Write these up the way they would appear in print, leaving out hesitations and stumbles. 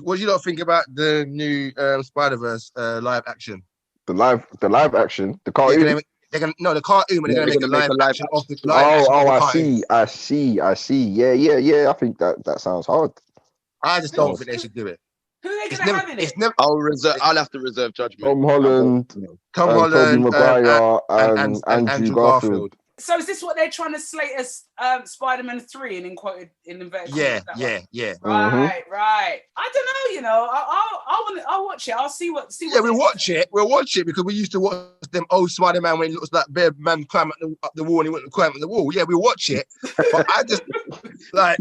What do you not think about the new Spider-Verse live action? The live action, the They're cartoon. gonna they're gonna no the cartoon, but they're Yeah, gonna they're make a gonna make live a live action of the action. live action of the I cartoon. see. Yeah. I think that sounds hard. I just don't think they should do it. Who are they It's gonna never. have in It's it? never. I'll have to reserve judgment. Tom Holland, Tom Tobey Holland Maguire, and and Andrew Andrew Garfield. Garfield. So is this what they're trying to slate as Spider-Man 3 and in quoted in inverted Yeah, commas? yeah. Right. I don't know, you know. I'll watch it. I'll see what Yeah, we'll watch it. We'll watch it because we used to watch them old Spider-Man when it looks like Bear Man climb up the wall and he went to climb up the wall. Yeah, we'll watch it. But I just like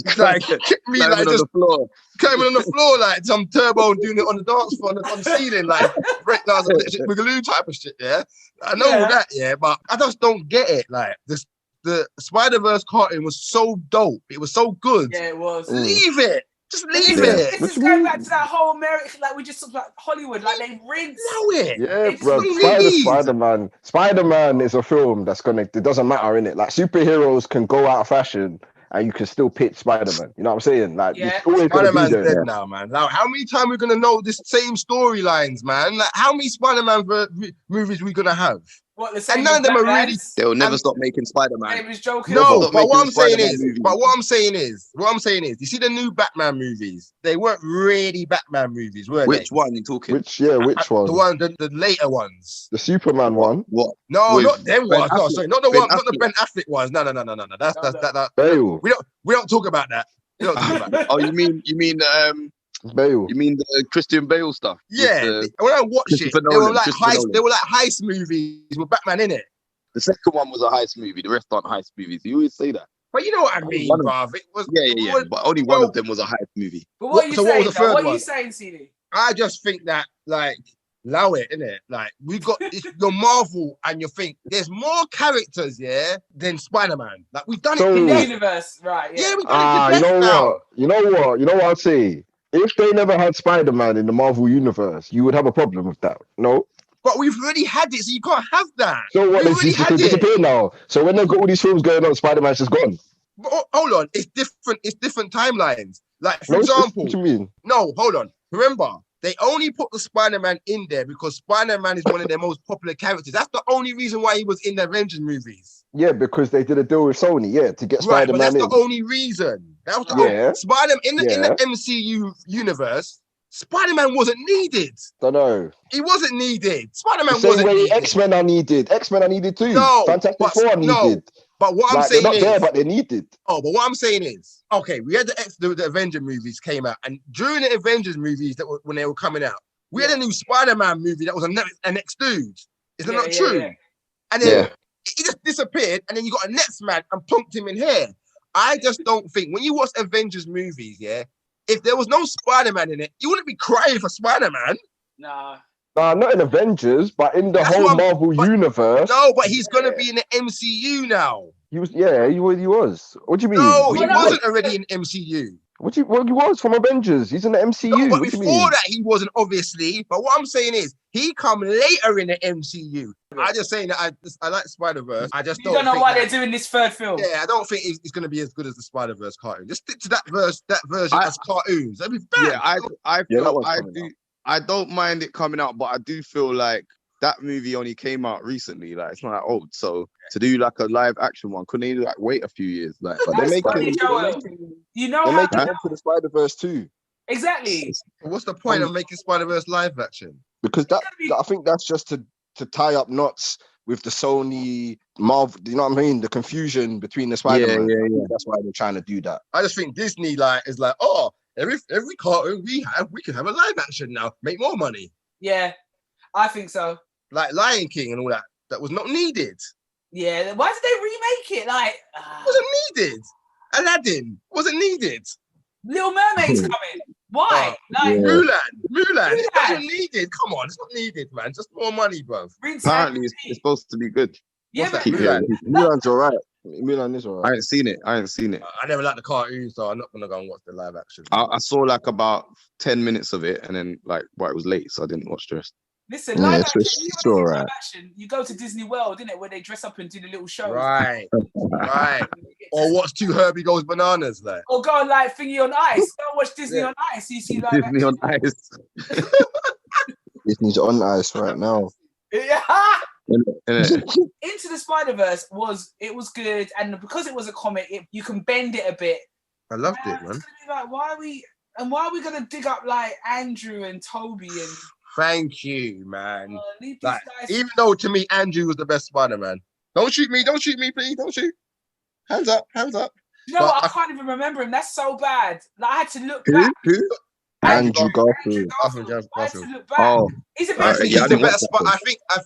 me like just on the floor. climbing on the floor like some turbo and doing it on the dance floor on the ceiling like break dance with glue type of shit. Yeah, I know that. Yeah, but I just don't get it. Like this, the Spider-Verse cartoon was so dope. It was so good. Yeah, it was. Leave it. Just leave This it. is going back to that whole American, like we just talked about Hollywood, like they rinse. Know it. Yeah, bro. Spider-Man is a film that's it doesn't matter, innit? Like superheroes can go out of fashion and you can still pitch Spider-Man. You know what I'm saying? Like it's always Spider-Man's gonna be there. dead now, man. Like, how many times we're gonna know the same storylines, man? Like how many Spider-Man movies we gonna have? What, the same and none of them are really. They'll never stop making Spider-Man. Same as Joker. No, but what I'm saying is, you see the new Batman movies? They weren't really Batman movies, were they? Which one you talking? Which one? The later ones. The Superman one. What? No, With not them ones. No, sorry, not the one, not the Ben Affleck ones. No. That's that. Bale. We don't talk about that. We don't talk about that. Oh, you mean Bale. You mean the Christian Bale stuff? Yeah. When I watched it, they were like heist movies with Batman in it. The second one was a heist movie. The rest aren't heist movies. You always say that. But you know what I mean, bruv. It was But only one of them was a heist movie. But what are you saying? What are you saying, CD? I just think that allow it, innit? Like we got your Marvel, and you think there's more characters, than Spider-Man. Like we've done it in the best. universe, right? Yeah, we've done it the best You know what I'd say? If they never had Spider-Man in the Marvel universe, you would have a problem with that. No? But we've already had it, so you can't have that. So what? They can disappear now. So when they've got all these films going on, Spider-Man's just gone. But hold on, it's different timelines. Like for example, what do you mean? No, hold on. Remember, they only put the Spider-Man in there because Spider-Man is one of their most popular characters. That's the only reason why he was in the Avengers movies. Yeah, because they did a deal with Sony, to get Spider-Man but that's in. the only reason. That was the Spider-Man in the MCU universe. Spider-Man wasn't needed. Don't know. He wasn't needed. Spider-Man wasn't needed. X-Men are needed. X-Men are needed too. No, Fantastic Four are needed. But what I'm saying they're not there, but they're needed. Oh, but what I'm saying is, okay, we had the Avengers movies came out, and during the Avengers movies when they were coming out, we had a new Spider-Man movie that was an next dude. Is that not true? Yeah. And then he just disappeared, and then you got a next man and plunked him in here. I just don't think when you watch Avengers movies, if there was no Spider-Man in it, you wouldn't be crying for Spider-Man. Nah, not in Avengers, but in the whole Marvel universe. No, but he's gonna be in the MCU now. He was. What do you mean? No, he wasn't already in MCU. He was from Avengers. He's in the MCU. No, but before that, he wasn't, obviously. But what I'm saying is, he come later in the MCU. I just saying that I like Spider-Verse. I just don't know why they're doing this third film. Yeah, I don't think it's going to be as good as the Spider-Verse cartoon. Just stick to that version as cartoons. That'd be bad. Yeah, I don't mind it coming out, but I do feel like that movie only came out recently. Like it's not that old. So to do like a live action one, couldn't they wait a few years? Like, but they're making Into the Spider-Verse too. Exactly. What's the point of making Spider-Verse live action? Because I think that's just to tie up knots with the Sony Marvel. You know what I mean? The confusion between the Spider-Man. Yeah. That's why they're trying to do that. I just think Disney is like, oh, every cartoon we can have a live action now, make more money. Yeah, I think so. Like Lion King and all that. That was not needed. Yeah, why did they remake it? Like, wasn't needed. Aladdin wasn't needed. Little Mermaid's coming. Why? Mulan. It wasn't needed. Come on, it's not needed, man. Just more money, bro. Apparently, it's supposed to be good. Yeah, but Mulan's alright. Mulan is alright. I ain't seen it. I never liked the cartoon, so I'm not gonna go and watch the live action. I saw like about 10 minutes of it, and then it was late, so I didn't watch the rest. Listen, live action, it's all right. live action, you go to Disney World, innit, where they dress up and do the little shows. Right. Or watch Two Herbie Goes Bananas, like. Or go like Thingy on Ice. Go watch Disney on Ice. You see live Disney action. on Ice. Disney's on ice right now. Yeah. Innit? Into the Spider-Verse was good, and because it was a comic, you can bend it a bit. I loved it, man. It's gonna be like, why are we gonna dig up like Andrew and Toby and? Thank you, man. Leave these Like, guys. even though to me Andrew was the best Spider-Man. Don't shoot me, please. Don't shoot. Hands up. You know what? I can't even remember him. That's so bad. Like, I had to look Who? back. Who? Andrew Garfield. I had to look back. Oh, He's a I bit. think he's the best. I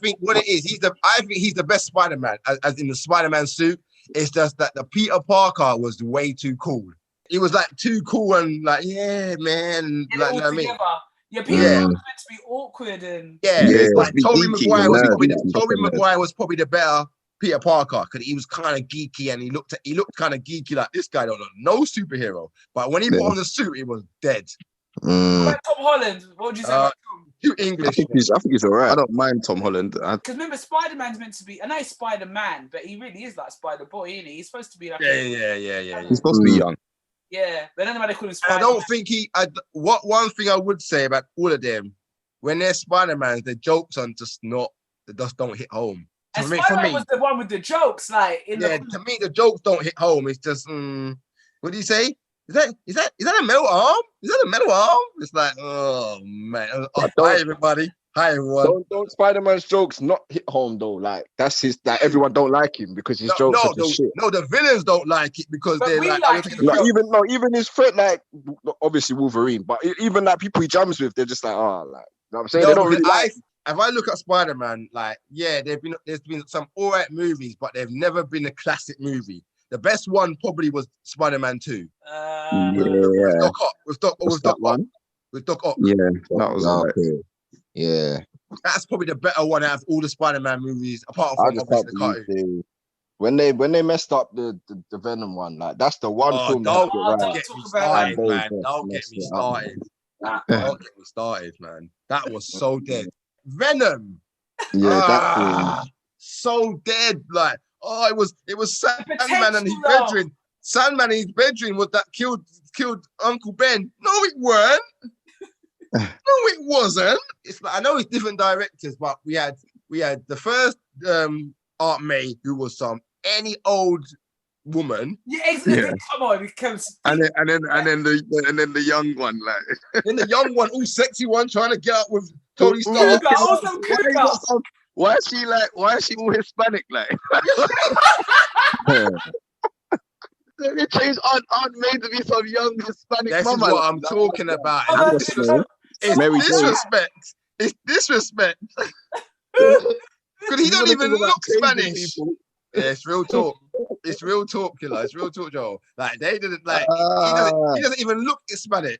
think what it is, I think he's the best Spider-Man. As in the Spider-Man suit, it's just that the Peter Parker was way too cool. He was like too cool and like, yeah, man. Like, you know what I mean? Yeah, Peter Parker was meant to be awkward and like Tobey Maguire was probably the better Peter Parker because he was kind of geeky and he looked kind of geeky, like this guy don't know no superhero. But when he put on the suit, he was dead. Tom Holland, what would you say about Tom? Too English. I think he's all right. I don't mind Tom Holland. Because remember, Spider-Man's meant to be, I know he's Spider-Man, but he really is like Spider-Boy, isn't he? He's supposed to be like Yeah. He's supposed to be young. Yeah, but I don't know why they call him Spider-Man. I don't think one thing I would say about all of them, when they're Spider-Man, the jokes are just don't hit home. And Spider-Man was the one with the jokes, like to me, the jokes don't hit home. It's just, what do you say? Is that a metal arm? Is that a metal arm? It's like, oh man. Hi everybody. Hi everyone. Don't Spider-Man's jokes not hit home though. Like that's his. Like everyone don't like him because his jokes are just shit. No, the villains don't like it because they're even his friend, like obviously Wolverine, but even like people he jams with, they're just like, oh, like you know what I'm saying. They don't really like. If I look at Spider-Man, like there's been some alright movies, but they've never been a classic movie. The best one probably was Spider-Man 2. With Doc Ock. With Doc Ock. Yeah, that was okay. Yeah. That's probably the better one out of all the Spider-Man movies, apart from obviously the cartoon. When they messed up the Venom one, like that's the one film. Don't get me started, man. Don't get me started. Don't get me started, man. That was so dead. Venom. Yeah, that film. So dead, like. Oh, it was Sandman and his bedroom. Sandman and his bedroom was that killed Uncle Ben. No, it weren't. No, it wasn't. It's like I know it's different directors, but we had the first Aunt May, who was any old woman. Yeah, exactly. Come on, it comes. And then the young one, like. Then the young one, all sexy one, trying to get up with Tony Stark. Why is she all Hispanic like? They changed Aunt May to be some young Hispanic This mama. is what I'm talking about. It's disrespect. It's disrespect. Because he don't even look Spanish. Yeah, it's real talk. It's real talk, killer. It's real talk, Joel. Like they didn't like. He doesn't even look Hispanic.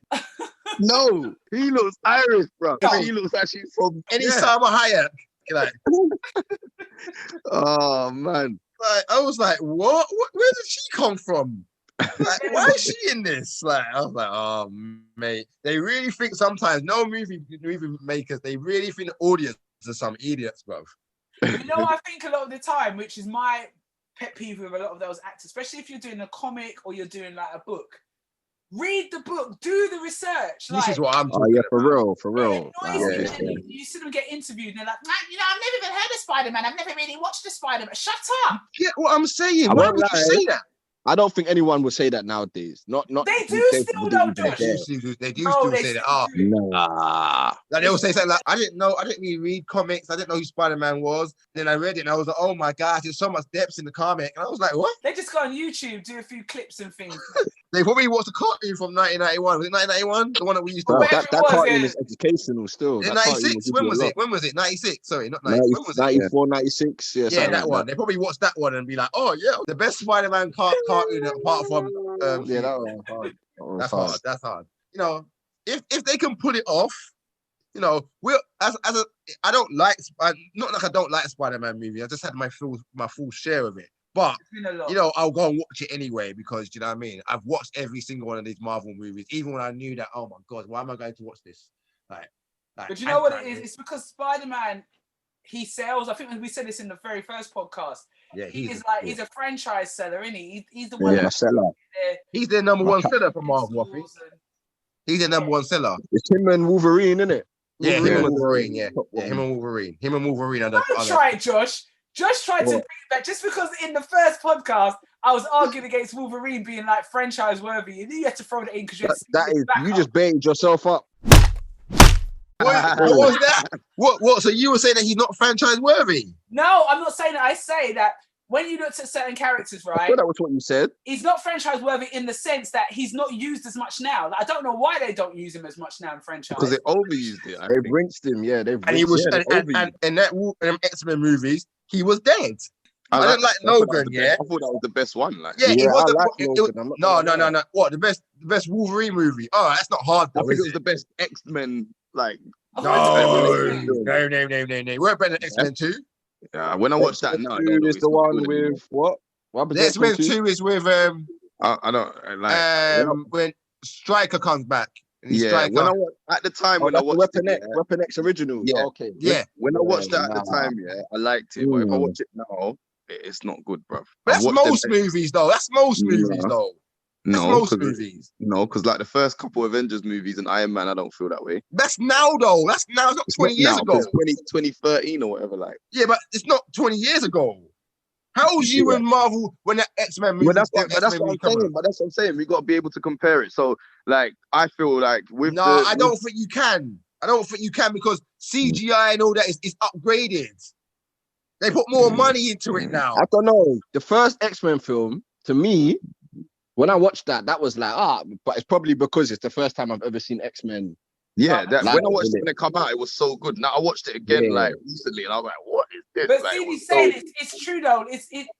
No, he looks Irish, bro. He looks actually from Salma Hayek. Like, oh man! Like I was like, what? Where did she come from? Like, why is she in this? Like, I was like, oh mate, they really think sometimes movie makers, they really think the audience are some idiots, bro. You know, I think a lot of the time, which is my pet peeve with a lot of those actors, especially if you're doing a comic or you're doing like a book. Read the book, do the research. This is what I'm talking about. For real. You see them get interviewed and they're like, I've never even heard of Spider-Man. I've never really watched the Spider-Man. Shut up. Get what I'm saying. Why would you say that? I don't think anyone would say that nowadays. Not. They do still don't do it. They do still say that. No. Like they will say something like, I didn't really read comics. I didn't know who Spider-Man was. Then I read it and I was like, oh my gosh, there's so much depth in the comic. And I was like, what? They just go on YouTube, do a few clips and things. They probably watched a cartoon from 1991. Was it 1991? The one that we used to watch? That cartoon is educational still. 96? When was it? When was it? 96? Sorry, not 90. When was it? 94, 96. Yeah, that one. They probably watched that one and be like, oh yeah, the best Spider-Man cartoon apart from that one. That's hard. You know, if they can pull it off, you know, I don't like, not like I don't like Spider-Man movie. I just had my full share of it. But, you know, I'll go and watch it anyway because, you know what I mean? I've watched every single one of these Marvel movies, even when I knew that, oh my God, why am I going to watch this? Like, Like, but you know what it is? It's because Spider-Man, he sells. I think we said this in the very first podcast. Yeah, he's a franchise seller, isn't he? He's the one. one. Yeah, seller. He's their number one seller for Marvel, I think. He's their number one seller. It's him and Wolverine, isn't it? Yeah, him and Wolverine. Yeah, him and Wolverine. Him and Wolverine are the. Don't try it, Josh. Josh tried to bring it back just because in the first podcast I was arguing against Wolverine being like franchise worthy, and you had to throw that in because you just baited yourself up. What was that? What? So you were saying that he's not franchise worthy? No, I'm not saying that. I say that when you looked at certain characters, right? I thought that was what you said. He's not franchise worthy in the sense that he's not used as much now. Like, I don't know why they don't use him as much now in franchise. Because they overused it. They've rinsed him. Yeah, and he was and that X-Men movies, he was dead. I didn't like Logan. I thought that was the best one. Like, it was. No. What the best Wolverine movie? Oh, that's not hard though. I think it was the best X-Men. Like, no. We're better than X-Men 2. Yeah, when I watched that, no, is the one with what? The X-Men 2 is with I don't like when Stryker comes back. Yeah, when I at the time when I watched Weapon X original. Yeah, okay. Yeah, when I watched that at the time, I liked it. But if I watch it now, it's not good, bro. That's most movies, though. That's most movies, though. No, because like the first couple Avengers movies and Iron Man, I don't feel that way. That's now, though. That's now. It's not 20 years ago. It's 2013 or whatever. Like, yeah, but it's not 20 years ago. How old you in Marvel when that X-Men movie? That's what I'm saying. We got to be able to compare it. So, like, I feel like I don't think you can. I don't think you can because CGI and all that is upgraded. They put more money into it now. I don't know. The first X-Men film, to me, when I watched that was like, but it's probably because it's the first time I've ever seen X-Men. Yeah, when I watched it when it come out, it was so good. Now I watched it again like recently, and I'm like, what is this? But he's saying it's true though.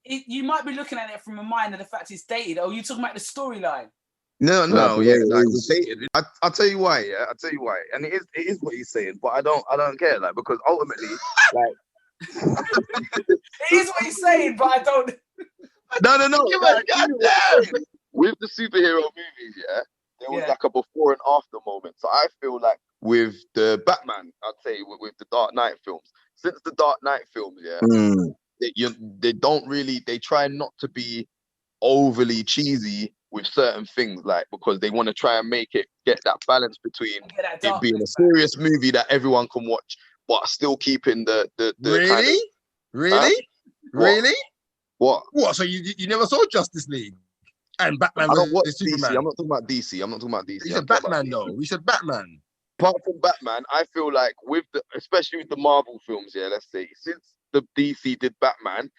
You might be looking at it from a mind of the fact it's dated. Or you talking about the storyline? No, it's dated. I'll tell you why. Yeah, I'll tell you why. And it is what he's saying, but I don't care. Like, because ultimately, like, it is what he's saying, but I don't. No. With the superhero movies, there was like a before and after moment. So I feel like with the Batman, I'd say with the Dark Knight films, since the Dark Knight films, they try not to be overly cheesy with certain things, like, because they want to try and get that balance between it being a serious movie that everyone can watch, but still keeping the Really? What? So you never saw Justice League? And Batman. I don't watch DC. I'm not talking about DC. You said Batman, though. We said Batman. Apart from Batman, I feel like especially with the Marvel films, let's say, since the DC did Batman,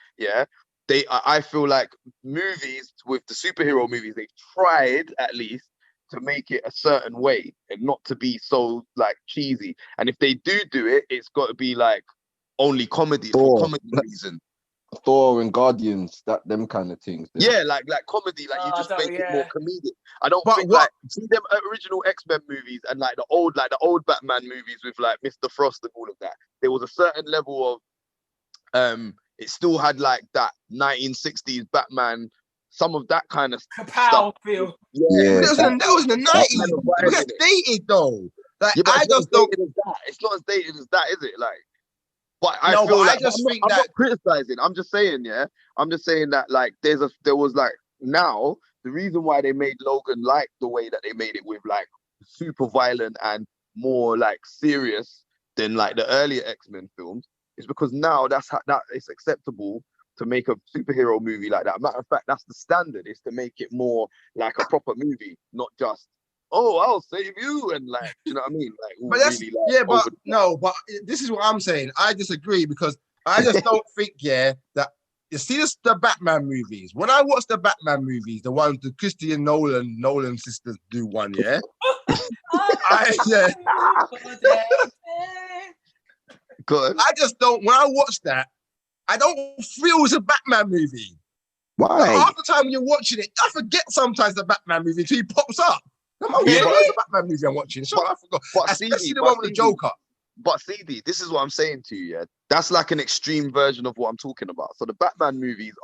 I feel like movies with the superhero movies, they've tried at least to make it a certain way and not to be so like cheesy. And if they do it, it's got to be like only comedy for comedy reason. Thor and Guardians, them kind of things. Yeah, like comedy, like you just make it more comedic. I don't think see them original X-Men movies and like the old Batman movies with like Mr. Frost and all of that. There was a certain level of it still had like that 1960s Batman, some of that kind of stuff. Feel. Yeah, that was in the 90s. That's dated though. Like I just don't. It's not as dated as that, is it? Like. But I feel like I'm not criticizing. I'm just saying, I'm just saying that like there was like now the reason why they made Logan like the way that they made it with like super violent and more like serious than like the earlier X-Men films is because now that it's acceptable to make a superhero movie like that. Matter of fact, that's the standard, is to make it more like a proper movie, not just I'll save you, and like, you know what I mean? Like, but that's really, like, but this is what I'm saying. I disagree because I just don't think that you see the Batman movies. When I watch the Batman movies, the ones the Christian Nolan sisters do one, Good. I just don't. When I watch that, I don't feel it's a Batman movie. Why? Like, half the time when you're watching it, I forget sometimes the Batman movie until he pops up. It's a Batman movie I'm watching. I forgot. Especially the one with the Joker. But CD, this is what I'm saying to you, that's like an extreme version of what I'm talking about. So the Batman movies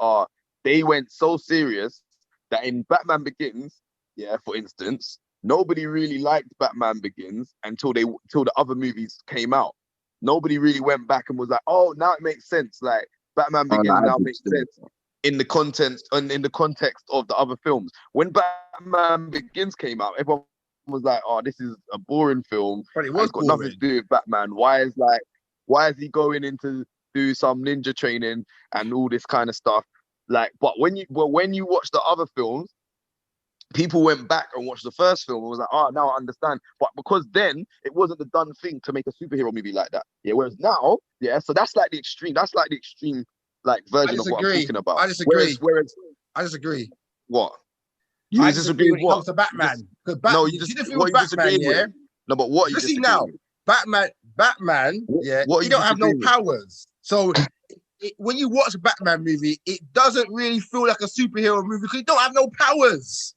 they went so serious that in Batman Begins, for instance, nobody really liked Batman Begins until the other movies came out. Nobody really went back and was like, oh, now it makes sense. Like Batman Begins now makes sense in the context of the other films. When Batman Begins came out, everyone was like, oh, this is a boring film. But it was got nothing to do with Batman. Why is he going into do some ninja training and all this kind of stuff? Like, but when you watch the other films, people went back and watched the first film and was like, oh, now I understand. But because then it wasn't the done thing to make a superhero movie like that. Yeah. Whereas now, yeah, so that's like the extreme like version of what I'm talking about. I disagree. I disagree. What? I disagree when it comes to Batman. No, you just what you disagree with. No, but what you disagree now? with? Batman, yeah, he don't have no powers. So when you watch a Batman movie, it doesn't really feel like a superhero movie because he don't have no powers.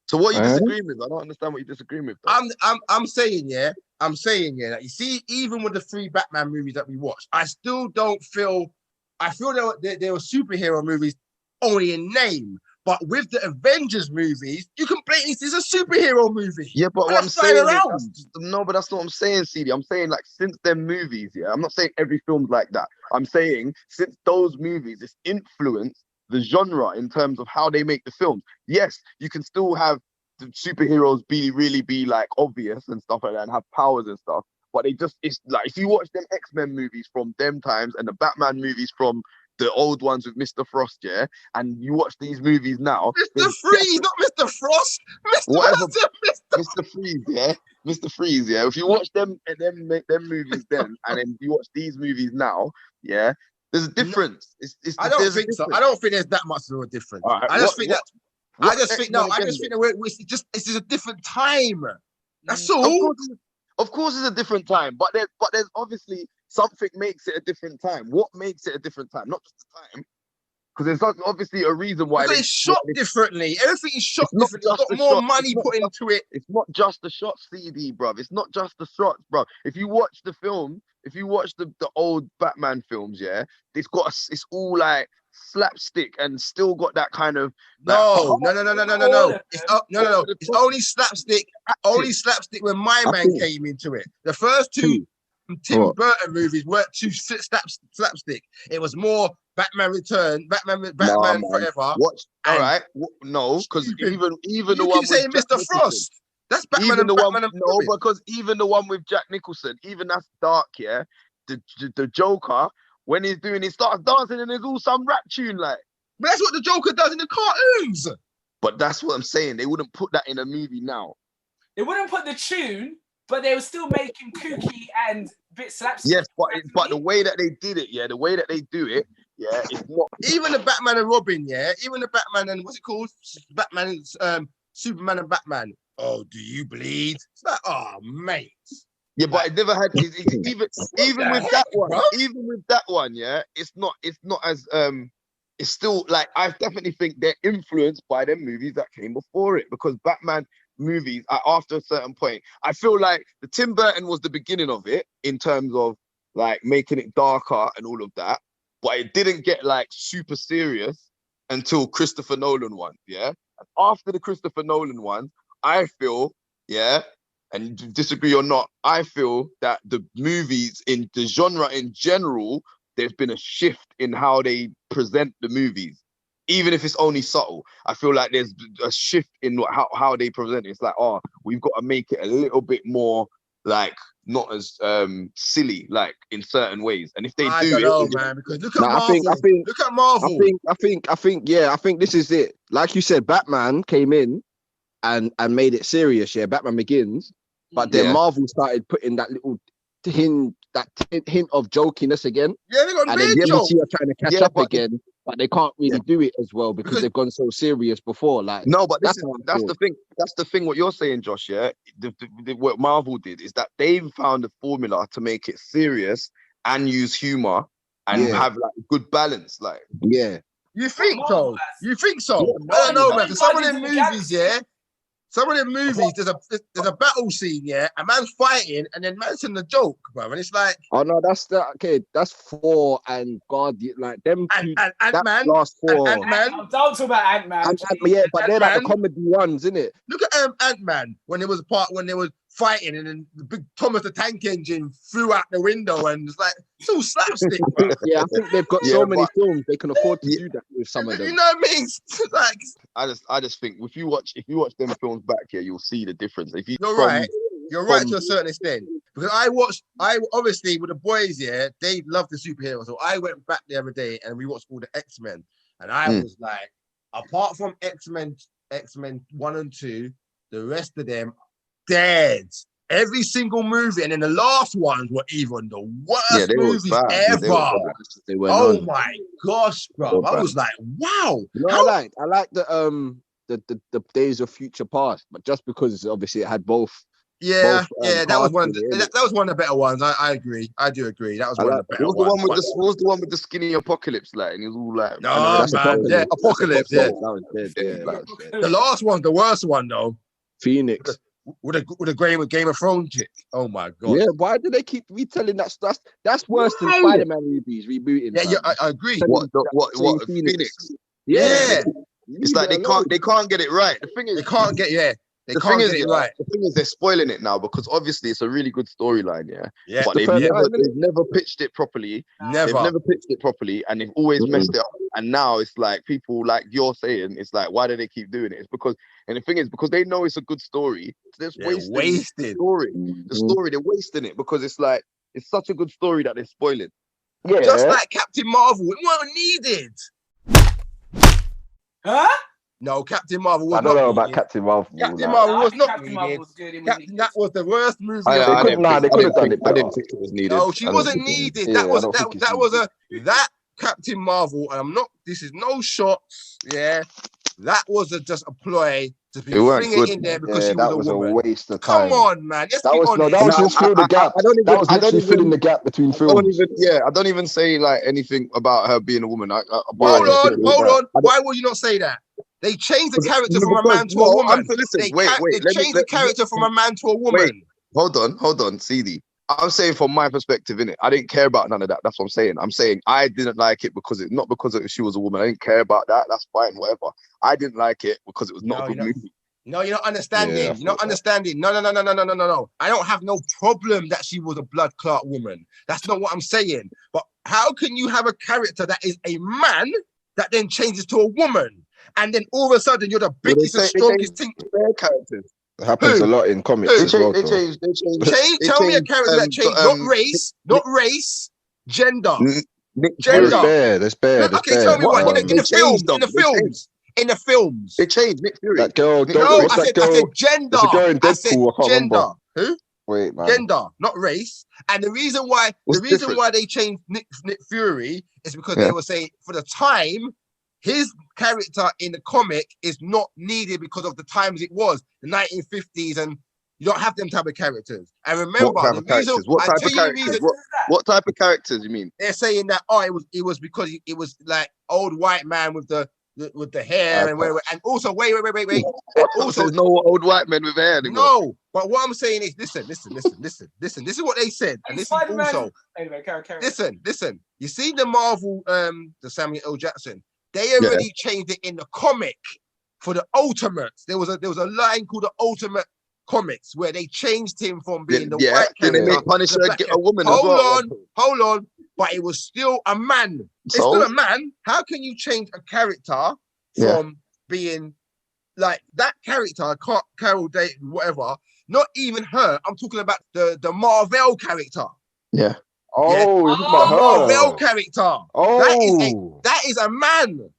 So what are you disagreeing with? I don't understand what you're disagreeing with. I'm saying that you see, even with the 3 Batman movies that we watched, I still don't feel. I feel they were superhero movies only in name, but with the Avengers movies, you can blatantly see it's a superhero movie. Yeah, but what I'm saying is, no, but that's not what I'm saying, CD. I'm saying like since them movies, yeah. I'm not saying every film's like that. I'm saying since those movies, it's influenced the genre in terms of how they make the films. Yes, you can still have the superheroes really be like obvious and stuff like that and have powers and stuff. But it's like if you watch them X-Men movies from them times and the Batman movies from the old ones with Mr. Frost, yeah, and you watch these movies now. Mr. Freeze, not Mr. Frost. Mr. Freeze, yeah. Mr. Freeze, yeah. If you watch them movies then, and then you watch these movies now, yeah, there's a difference. I don't think so. I don't think there's that much of a difference. Right, I just think it's just a different time. That's all. Of course, it's a different time, but there's obviously something makes it a different time. What makes it a different time? Not just the time, because there's obviously a reason why it's shot differently. Everything is shot differently. It's got more money put into it. It's not just the shots, CD, bruv. It's not just the shots, bruv. If you watch the film, if you watch the old Batman films, yeah, it's all like slapstick and still got that kind of no. It's only slapstick. Only slapstick when my man came into it. The first 2 Tim Burton movies weren't too slapstick. It was more Batman Return, Batman Forever. All right, no, because even the one with saying Mr. Frost. That's Batman even and Batman and no, because even the one with Jack Nicholson, even that's dark, yeah. The Joker, when he starts dancing and there's all some rap tune like. But that's what the Joker does in the cartoons. But that's what I'm saying. They wouldn't put that in a movie now. They wouldn't put the tune, but they were still making kooky and a bit slapstick. Yes, but the way that they did it, yeah, the way that they do it, yeah, it's not. Even the Batman and Robin, yeah, even the Batman and what's it called? Batman, Superman and Batman. Oh, do you bleed? It's like, oh, mate. Yeah, but I never had even with that one. Bro? Even with that one, yeah, it's not as it's still like I definitely think they're influenced by them movies that came before it because Batman movies after a certain point, I feel like the Tim Burton was the beginning of it in terms of like making it darker and all of that, but it didn't get like super serious until Christopher Nolan one, yeah. And after the Christopher Nolan one, I feel, yeah, and disagree or not, I feel that the movies in the genre in general, there's been a shift in how they present the movies. Even if it's only subtle, I feel like there's a shift in how they present it. It's like, oh, we've got to make it a little bit more like not as silly, like in certain ways. And if they I don't know, man, because look at Marvel. Look at Marvel. I think this is it. Like you said, Batman came in and made it serious. Yeah, Batman Begins, but then Marvel started putting that little hint of jokiness again. Yeah, they got and then jokes. are trying to catch up again. But they can't really do it as well because they've gone so serious before. Like no, but that's the thing. That's the thing. What you're saying, Josh? Yeah, what Marvel did is that they've found a formula to make it serious and use humor and have like good balance. Like you think so? You think so? I don't know, man. Some of them movies, Some of the movies, there's a battle scene, yeah, a man's fighting, and then man's in the joke, bro, and it's like, oh no, that's the okay. That's Thor and Guardian, like them two. and That Ant-Man, last four. Ant-Man, Don't talk about Ant-Man. Yeah, but they're like the Ant-Man. comedy ones, isn't it? Look at Ant-Man when there was a part when they were fighting, and then the big Thomas the Tank Engine flew out the window, and it's like it's all slapstick, bro. Yeah, I think they've got so many films they can afford to do that with some of them. You know what I mean? Like, I just think if you watch them films back here, you'll see the difference. If you you're right to a certain extent, because I obviously with the boys, yeah, they love the superheroes. So I went back the other day and we watched all the X-Men, and I was like, apart from X-Men 1 and 2, the rest of them dead. Every single movie, and then the last ones were even the worst movies ever. Oh my gosh, bro! I was like, wow. You know, I like the Days of Future Past, but just because obviously it had both. Yeah, that was one. That was one of the better ones. I agree. I do agree. That was one of the better ones. What was the one with the skinny Apocalypse? Like, and he was all like, no, man, yeah, Apocalypse. Yeah, that was dead. Yeah, the last one, the worst one though. Phoenix. With a Game of Thrones chick. Oh my god. Yeah, why do they keep retelling that stuff? That's worse than Spiderman movies rebooting. Yeah, I agree. What Phoenix? Yeah. It's like they can't get it right. The thing is, they can't get it right. The thing is, they're spoiling it now because obviously it's a really good storyline, yeah. But they've never pitched it properly. They've never pitched it properly, and they've always messed it up. And now it's like people, like you're saying, it's like, why do they keep doing it? It's because, and the thing is, because they know it's a good story, they're wasting the story. The story, they're wasting it because it's like it's such a good story that they're spoiling. Yeah, just like Captain Marvel, it wasn't needed. Huh? No, Captain Marvel was I don't know about Captain Marvel. Captain Marvel was not Captain Marvel was good. That was the worst movie. They could have done it better. I didn't think it was needed. No, she wasn't needed. That Captain Marvel, and this is no shots. Yeah, that was just a ploy to be bring it in there because she was a woman. A waste of time. Come on, man. Let's be honest. That was just fill the gap. That was filling the gap between films. I don't even say like anything about her being a woman. Hold on. Why would you not say that? They changed the character from a man to a woman. They changed the character from a man to a woman. Hold on, CD. I'm saying from my perspective, innit? I didn't care about none of that. That's what I'm saying. I'm saying I didn't like it because not because she was a woman. I didn't care about that. That's fine, whatever. I didn't like it because it was not a good movie. No, you're not understanding. You're not understanding. No. I don't have no problem that she was a blood clot woman. That's not what I'm saying. But how can you have a character that is a man that then changes to a woman? And then all of a sudden you're the biggest and strongest thing. Their characters. It happens a lot in comics as well. Tell me a character that changed, not race, gender. Gender. There's bear. Okay, tell me what in the films. They changed Nick Fury. That girl. I said gender. There's a girl in Deadpool. I can't gender. remember. Who? Wait, man. Gender, not race. And the reason why they changed Nick Fury is because they were saying for the time, his character in the comic is not needed because of the times it was, the 1950s, and you don't have them type of characters. And remember, what type of characters you mean? They're saying that it was because it was like old white man with the hair and also wait. And also, there's no old white men with hair anymore. No, but what I'm saying is listen. This is what they said, and this is also anyway. Listen. You see the Marvel, the Samuel L. Jackson. They already changed it in the comic for the Ultimates. There was a line called the Ultimate Comics where they changed him from being the white character. They made Punisher a woman. Hold on. But it was still a man. It's still a man. How can you change a character from being like that character, Carol Dayton, whatever? Not even her. I'm talking about the Marvel character. Yeah. Marvel character. That is a man.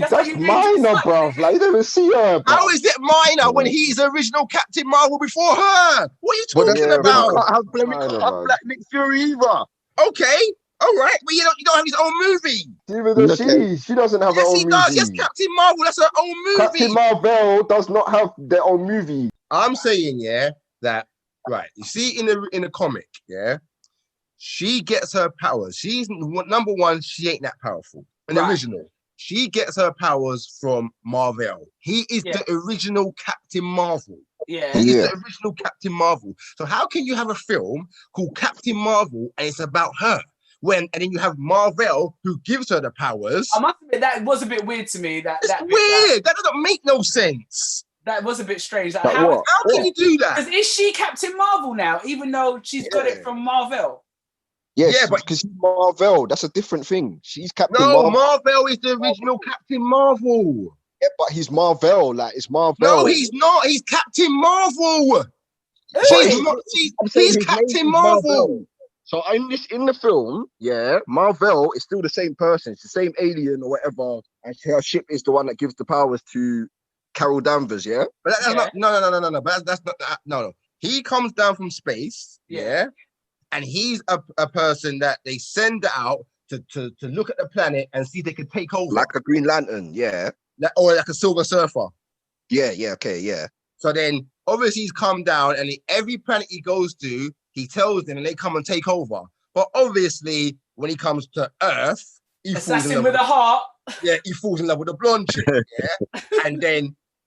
That's minor, bro. Like you never see her. Bro. How is it minor when he's the original Captain Marvel before her? What are you talking about? We can't have Black Nick Fury either. Okay, all right, but you don't have his own movie. Even though she doesn't have her own movie. Yes, Captain Marvel, that's her own movie. Captain Marvel does not have their own movie. I'm saying, that right. You see in the comic, she gets her powers. She's number one. She ain't that powerful. In the original. She gets her powers from Marvel. He is the original Captain Marvel. Yeah. He is the original Captain Marvel. So how can you have a film called Captain Marvel and it's about her? And then you have Marvel who gives her the powers. I must admit that was a bit weird to me. That's weird. That doesn't make no sense. That was a bit strange. Like, how can you do that? Because is she Captain Marvel now, even though she's got it from Marvel? Yes, but because she's Marvel, that's a different thing. She's Captain Marvel. Marvel. Marvel is the original Captain Marvel. Yeah, but he's Marvel. Like, it's Marvel. No, he's not. He's Captain Marvel. He's Captain Marvel. So in the film, Marvel is still the same person. It's the same alien or whatever, and her ship is the one that gives the powers to Carol Danvers. Yeah, but that's not. No. But that's not. No. He comes down from space. Yeah, and he's a person that they send out to look at the planet and see if they can take over, like a Green Lantern. Yeah, or like a Silver Surfer. Yeah. Okay. Yeah. So then, obviously, he's come down, and every planet he goes to, he tells them, and they come and take over. But obviously, when he comes to Earth, he falls in love with a heart. Yeah, he falls in love with a blonde chick. Yeah,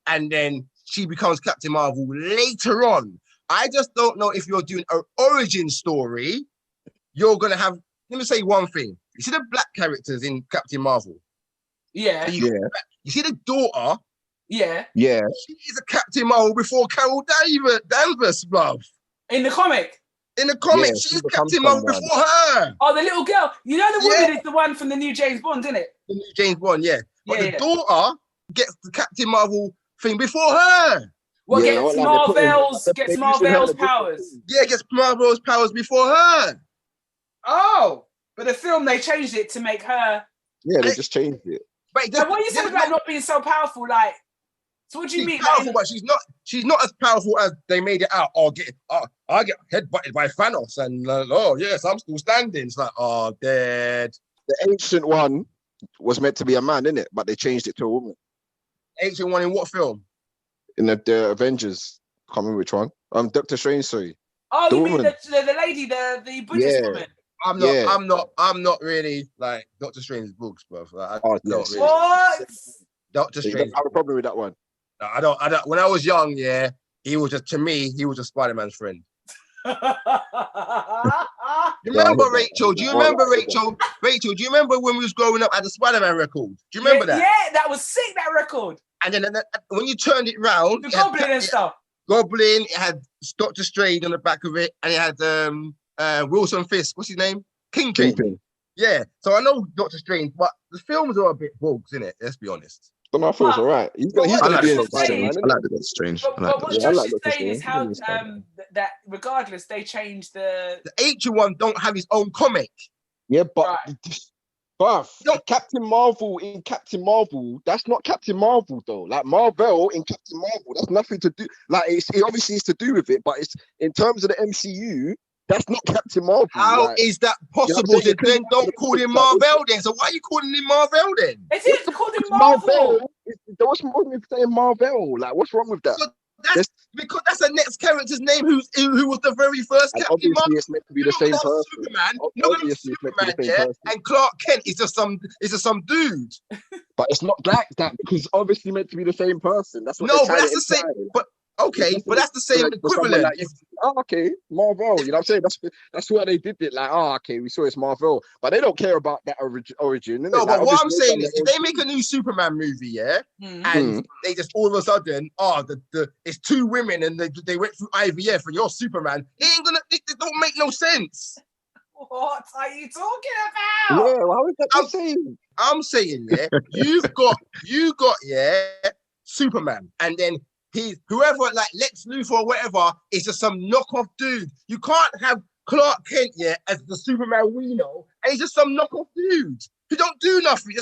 and then she becomes Captain Marvel later on. I just don't know if you're doing an origin story. You're gonna have. Let me say one thing. You see the black characters in Captain Marvel. Yeah. You see the daughter. Yeah. Yeah. She is a Captain Marvel before Carol Danvers, bruv. In the comic? In the comic, she's Captain Marvel before her. Oh, the little girl. You know the woman is the one from the new James Bond, isn't it? The new James Bond, yeah. But the daughter gets the Captain Marvel thing before her. Well, gets Marvel's powers. Yeah, gets Marvel's powers before her. Oh, but the film, they changed it to make her... Yeah, they just changed it. But what are you saying about not being so powerful? Like, so what do you mean? Powerful, but she's not as powerful as they made it out. I get headbutted by Thanos, and oh yes, I'm still standing. It's like, oh, dead. The ancient one was meant to be a man, innit? But they changed it to a woman. Ancient one in what film? In the Avengers. I can't remember which one. Doctor Strange, sorry. Oh, you mean the lady, the Buddhist woman? I'm not really like Doctor Strange's books, bro. Like, what? Doctor Strange. I have a problem with that one. No, I don't. When I was young, he was just Spider-Man's friend. Remember Rachel? Do you remember Rachel? Rachel, do you remember when we was growing up at the Spider-Man record? Do you remember that? Yeah, that was sick. That record. And then when you turned it round, the Goblin and stuff. Goblin. It had Doctor Strange on the back of it, and it had Wilson Fisk. What's his name? Kingpin. Yeah. So I know Doctor Strange, but the films are a bit bugs, innit? Let's be honest. But I feel it's all right. He's gonna be in Spider-Man. I like Doctor Strange. But what Josh is saying is how that regardless they changed the ancient one don't have his own comic. Yeah, but Captain Marvel in Captain Marvel, that's not Captain Marvel though. Like Marvel in Captain Marvel, that's nothing to do. Like it obviously is to do with it, but it's in terms of the MCU. That's not Captain Marvel. How is that possible? You know then don't call him Marvel then. So why are you calling him Marvel then? It is called him Marvel. What's wrong with saying Marvel? Like, what's wrong with that? So because that's the next character's name who was the very first Captain Marvel. It's meant to be the same person. Superman, and Clark Kent is just some dude. But it's not like that because obviously meant to be the same person. That's what. No, but that's the same. Okay, but that's the same equivalent. Okay, Marvel. You know what I'm saying? That's why they did it. Like, okay, we saw it's Marvel, but they don't care about that origin. No, but what I'm saying is, if they make a new Superman movie, and they just all of a sudden, it's two women and they went through IVF and you're Superman, it don't make no sense. What are you talking about? Yeah, how is that I'm saying, you got Superman, and then whoever like Lex Luthor or whatever is just some knockoff dude. You can't have Clark Kent as the Superman we know, and he's just some knockoff dude who don't do nothing.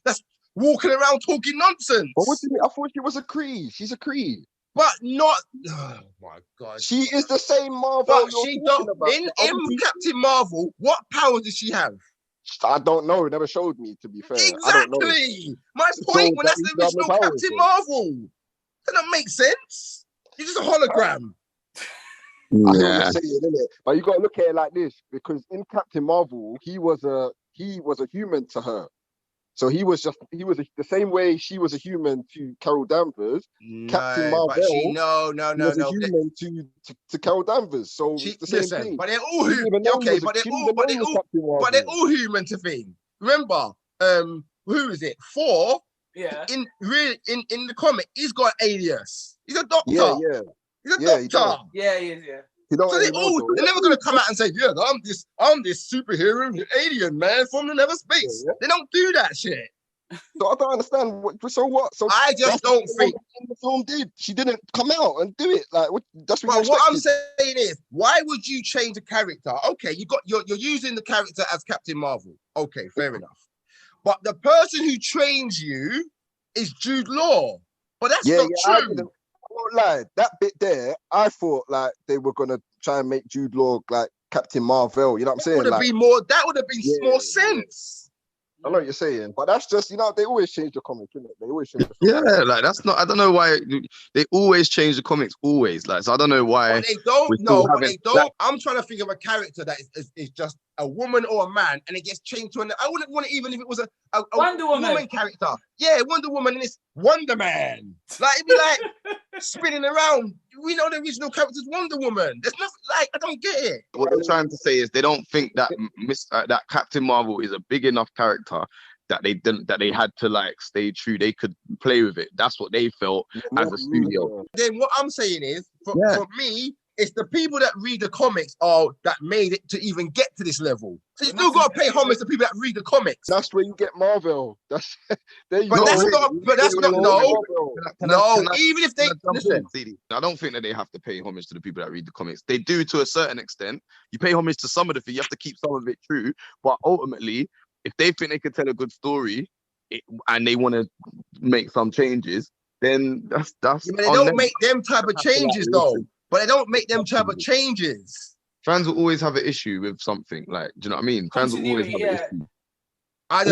That's walking around talking nonsense. But what do you mean? I thought she was a Kree. She's a Kree. But not. Oh my God. She is the same Marvel. But she don't. In Captain Marvel, what powers does she have? I don't know. It never showed me. To be fair, exactly. I don't know. My point when that's the original Captain Marvel. That don't make sense. You're just a hologram. I know what you're saying, innit? But you got to look at it like this, because in Captain Marvel, he was a human to her. So he was the same way she was a human to Carol Danvers. Captain No, Marvel, but she was a human to Carol Danvers. So it's the same thing. But they're all human. Okay, But they're all human to thing. Remember, who is it? Thor. Yeah. In the comic, he's got an alias. He's a doctor. Yeah. He's a doctor. Yeah, he is. Yeah. So they're never gonna come out and say, "Yeah, I'm this superhero alien man from another space." Yeah. They don't do that shit. So I don't understand. So what? So I just don't think the film did. She didn't come out and do it. Like that's what. But what I'm saying is, why would you change a character? Okay, you're using the character as Captain Marvel. Okay, fair enough. But the person who trains you is Jude Law. But that's not true. I won't lie. That bit there, I thought like they were gonna try and make Jude Law like Captain Marvel. You know what I'm saying? That would have been more sense. I know what you're saying, but that's just, they always change the comic, innit? They always change the comic. Yeah, like that's not. I don't know why they always change the comics. Always, like, so I don't know why. But they don't. No, but they don't. I'm trying to think of a character that is just a woman or a man, and it gets changed to I wouldn't want it even if it was a Wonder Woman character. Yeah, Wonder Woman, and it's Wonder Man. Like it'd be like spinning around. We know the original character's Wonder Woman. There's nothing like, I don't get it. What they're trying to say is they don't think that that Captain Marvel is a big enough character that they had to like stay true. They could play with it. That's what they felt as a studio. Then what I'm saying is, for me, it's the people that read the comics that made it to even get to this level. So you still got to pay homage to people that read the comics. That's where you get Marvel. That's there you go. No. Even if they listen, I don't think that they have to pay homage to the people that read the comics. They do to a certain extent. You pay homage to some of the things. You have to keep some of it true. But ultimately, if they think they can tell a good story and they want to make some changes, then that's. Yeah, but they don't make them type of changes though. But they don't make them type of changes. Fans will always have an issue with something. Like, do you know what I mean? Fans will always have an issue. I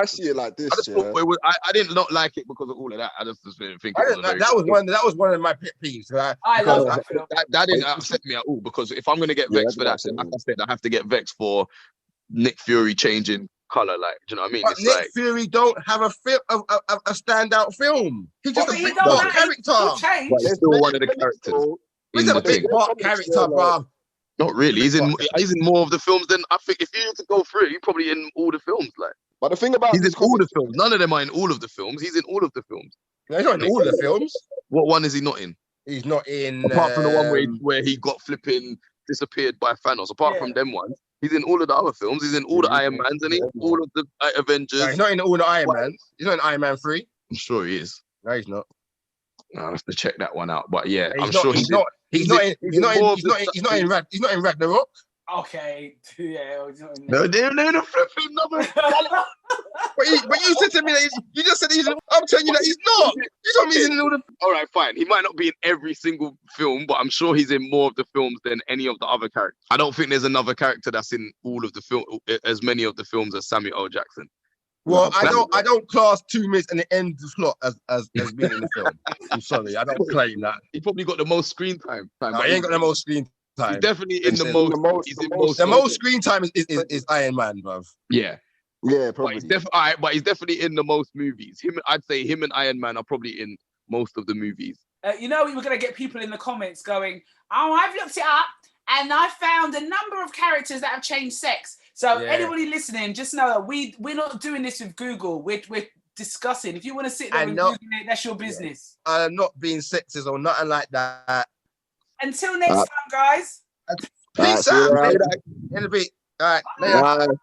see it like this. I did not like it because of all of that. I just didn't think that was one of my pet peeves. I love that film. That didn't upset me at all, because if I'm gonna get vexed for that, then like I said, I have to get vexed for Nick Fury changing color. Like, do you know what I mean? But it's Nick Fury don't have a standout film. He's just a big part character. But he's still one of the characters. He's a big part character, bro. Not really. He's in more of the films than I think. If you were to go through, he's probably in all the films. Like, but the thing about he's in all the films. None of them are in all of the films. He's in all of the films. No, he's not in all of the films. What one is he not in? He's not in. Apart from the one where he got flipping disappeared by Thanos. Apart from them ones, he's in all of the other films. He's in all the Iron Mans, and all of the Avengers. No, he's not in all the Iron Mans. He's not in Iron Man 3. I'm sure he is. No, he's not. I'll have to check that one out. But yeah, I'm sure he's not. He's not in Ragnarok. Okay, yeah, he's not in there. No, they're the flipping number. But you said to me that you just said he's. I'm telling you that he's not. You told me he's in all the. All right, fine. He might not be in every single film, but I'm sure he's in more of the films than any of the other characters. I don't think there's another character that's in all of the film, as many of the films as Samuel L. Jackson. Well, I don't class 2 minutes and the end of the plot as being in the film. I'm sorry, I don't claim that. He probably got the most screen time. No, he ain't got the most screen time. He's definitely in the most. The most screen time is Iron Man, bruv. Yeah. Yeah, probably. But he's definitely in the most movies. I'd say him and Iron Man are probably in most of the movies. We were going to get people in the comments going, "Oh, I've looked it up and I found a number of characters that have changed sex." So anybody listening, just know that we're not doing this with Google. We're discussing. If you want to sit there and Google it, that's your business. I'm not being sexist or nothing like that. Until next time, guys. Peace out. In a bit. All right. Later.